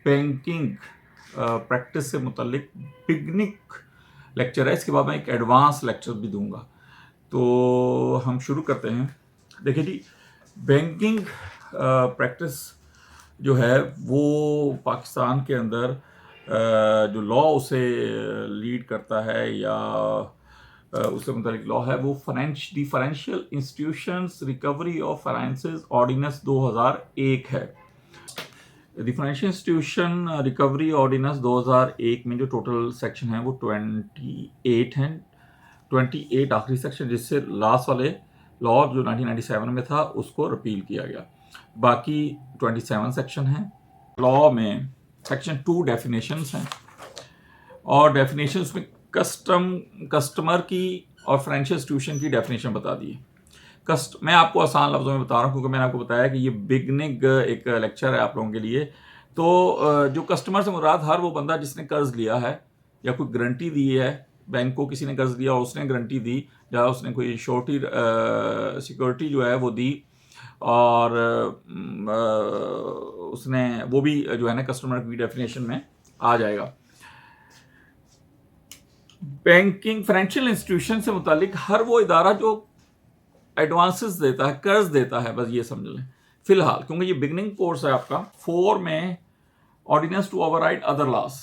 Banking practice से मुतल्लिक बिगनिक lecture है। इसके बाद मैं एक एडवांस लेक्चर भी दूंगा। तो हम शुरू करते हैं। देखिए जी, बैंकिंग प्रैक्टिस जो है वो पाकिस्तान के अंदर जो लॉ उसे लीड करता है या उससे मुतालिक लॉ है वो financial institutions recovery of finances ordinance 2001 है। The financial institution recovery ordinance 2001 में जो टोटल सेक्शन है वो 28 हैं। 28 आखिरी सेक्शन, जिससे लास्ट वाले लॉ जो 1997 में था उसको रिपील किया गया। बाकी 27 सेक्शन हैं। लॉ में सेक्शन 2 डेफिनेशंस हैं और डेफिनेशंस में कस्टमर की और फाइनेंशियल इंस्टीट्यूशन की डेफिनेशन बता दी है। मैं आपको आसान लफ्ज़ों में बता रहा हूँ क्योंकि मैंने आपको बताया कि ये बिगनिंग एक लेक्चर है आप लोगों के लिए। तो जो कस्टमर से मुराद हर वो बंदा जिसने कर्ज लिया है या कोई गारंटी दी है, बैंक को किसी ने कर्ज दिया और उसने गारंटी दी या उसने कोई सिक्योरिटी जो है वो दी और उसने वो भी जो है ना कस्टमर की डेफिनेशन में आ जाएगा। बैंकिंग फाइनेंशियल इंस्टीट्यूशन से मुतालिक हर वो इदारा जो एडवांसेस देता है, कर्ज देता है, बस ये समझ लें फिलहाल, क्योंकि ये बिगनिंग कोर्स है आपका। 4 में ordinance to override other laws,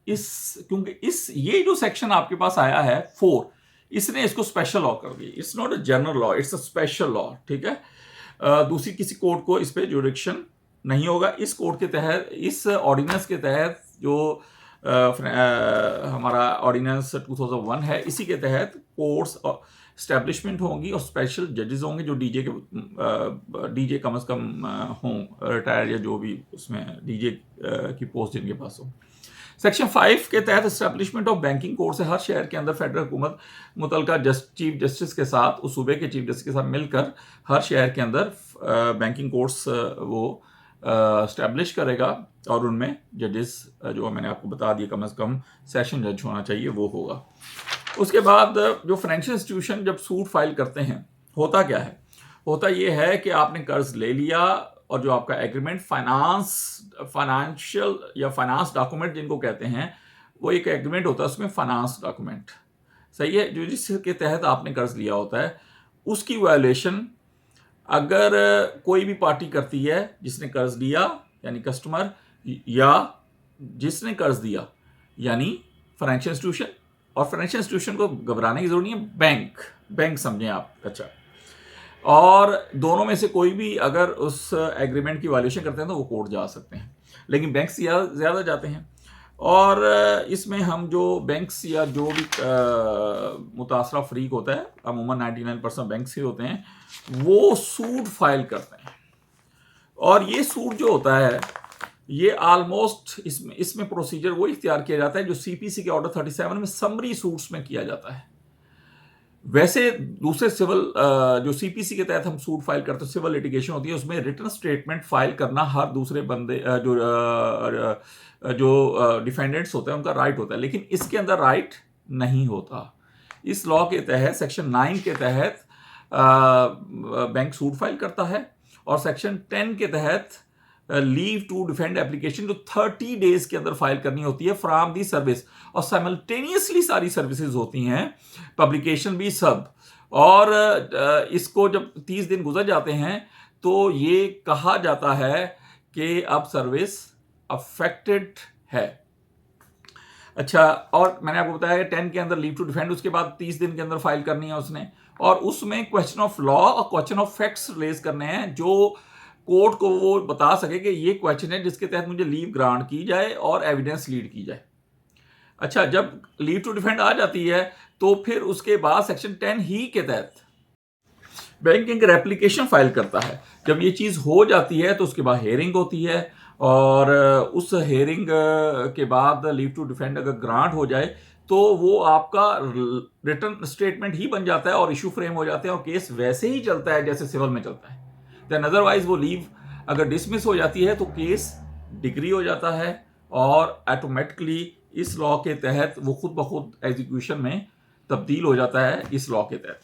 क्योंकि ये जो सेक्शन आपके पास आया है 4, इसने इसको स्पेशल लॉ कर दिया। It's not a general law, it's a special law, ठीक है। दूसरी किसी कोर्ट को इस पे जुरिडिक्शन नहीं होगा। इस कोर्ट के तहत, इस ऑर्डिनेंस के तहत जो हमारा ऑर्डिनेंस 2001 है, इसी के तहत कोर्ट्स स्टैब्लिशमेंट होंगी और स्पेशल जजेस होंगे जो डीजे कम अज़ कम हों, रिटायर या जो भी उसमें डीजे की पोस्ट जिनके पास हो। सेक्शन 5 के तहत एस्टैब्लिशमेंट ऑफ बैंकिंग कोर्ट से हर शहर के अंदर फेडरल हुकूमत मुतलका चीफ जस्टिस के साथ, उस सूबे के चीफ जस्टिस के साथ मिलकर हर शहर के अंदर बैंकिंग कोर्ट्स वो एस्टैब्लिश करेगा और उनमें जजेस जो मैंने आपको बता दिया कम अज़ कम सेशन जज होना चाहिए वो होगा। उसके बाद जो फाइनेंशियल इंस्टीट्यूशन जब सूट फाइल करते हैं, होता क्या है? होता ये है कि आपने कर्ज ले लिया और जो आपका एग्रीमेंट फाइनेंशियल या फाइनेंस डॉक्यूमेंट जिनको कहते हैं, वो एक एग्रीमेंट होता है, उसमें फाइनेंस डॉक्यूमेंट सही है, जो जिसके तहत आपने कर्ज लिया होता है, उसकी वायलेशन अगर कोई भी पार्टी करती है जिसने कर्ज लिया यानी कस्टमर, या जिसने कर्ज दिया यानी फाइनेंशियल इंस्टीट्यूशन, और फाइनेंशियल इंस्टीट्यूशन को घबराने की जरूरत नहीं है, बैंक समझें आप। अच्छा, और दोनों में से कोई भी अगर उस एग्रीमेंट की वायलेशन करते हैं तो वो कोर्ट जा सकते हैं, लेकिन बैंक ज़्यादा जाते हैं। और इसमें हम जो बैंक्स या जो भी मुतासरा फरीक होता है, अमूमन 99% बैंक्स ही होते हैं, वो सूट फाइल करते हैं। और ये सूट जो होता है ये ऑलमोस्ट इसमें प्रोसीजर वो इख्तियार किया जाता है जो सीपीसी के ऑर्डर 37 में समरी सूट्स में किया जाता है। वैसे दूसरे सिविल जो सीपीसी के तहत हम सूट फाइल करते हैं, सिविल लिटिगेशन होती है, उसमें रिटन स्टेटमेंट फाइल करना हर दूसरे बंदे जो डिफेंडेंट्स होते हैं उनका राइट होता है, लेकिन इसके अंदर राइट नहीं होता। इस लॉ के तहत सेक्शन 9 के तहत बैंक सूट फाइल करता है और सेक्शन 10 के तहत लीव टू डिफेंड एप्लीकेशन जो 30 डेज के अंदर फाइल करनी होती है फ्रॉम दी सर्विस, और साइमल्टेनियसली सारी सर्विसेज होती हैं, पब्लिकेशन भी सब। और इसको जब 30 दिन गुजर जाते हैं तो ये कहा जाता है कि अब सर्विस अफेक्टेड है। अच्छा, और मैंने आपको बताया कि 10 के अंदर लीव टू डिफेंड, उसके बाद 30 दिन के अंदर फाइल करनी है उसने, और उसमें क्वेश्चन ऑफ लॉ और क्वेश्चन ऑफ फैक्ट्स रेज करने हैं जो कोर्ट को वो बता सके कि ये क्वेश्चन है जिसके तहत मुझे लीव ग्रांट की जाए और एविडेंस लीड की जाए। अच्छा, जब लीव टू डिफेंड आ जाती है तो फिर उसके बाद सेक्शन 10 ही के तहत बैंकिंग रेप्लिकेशन फाइल करता है। जब ये चीज़ हो जाती है तो उसके बाद हेयरिंग होती है, और उस हेयरिंग के बाद लीव टू डिफेंड अगर ग्रांट हो जाए तो वो आपका रिटर्न स्टेटमेंट ही बन जाता है और इशू फ्रेम हो जाते हैं और केस वैसे ही चलता है जैसे सिविल में चलता है। देन अदरवाइज वो लीव अगर डिसमिस हो जाती है तो केस डिग्री हो जाता है और ऑटोमेटिकली इस लॉ के तहत वो खुद ब खुद एग्जीक्यूशन में तब्दील हो जाता है इस लॉ के तहत।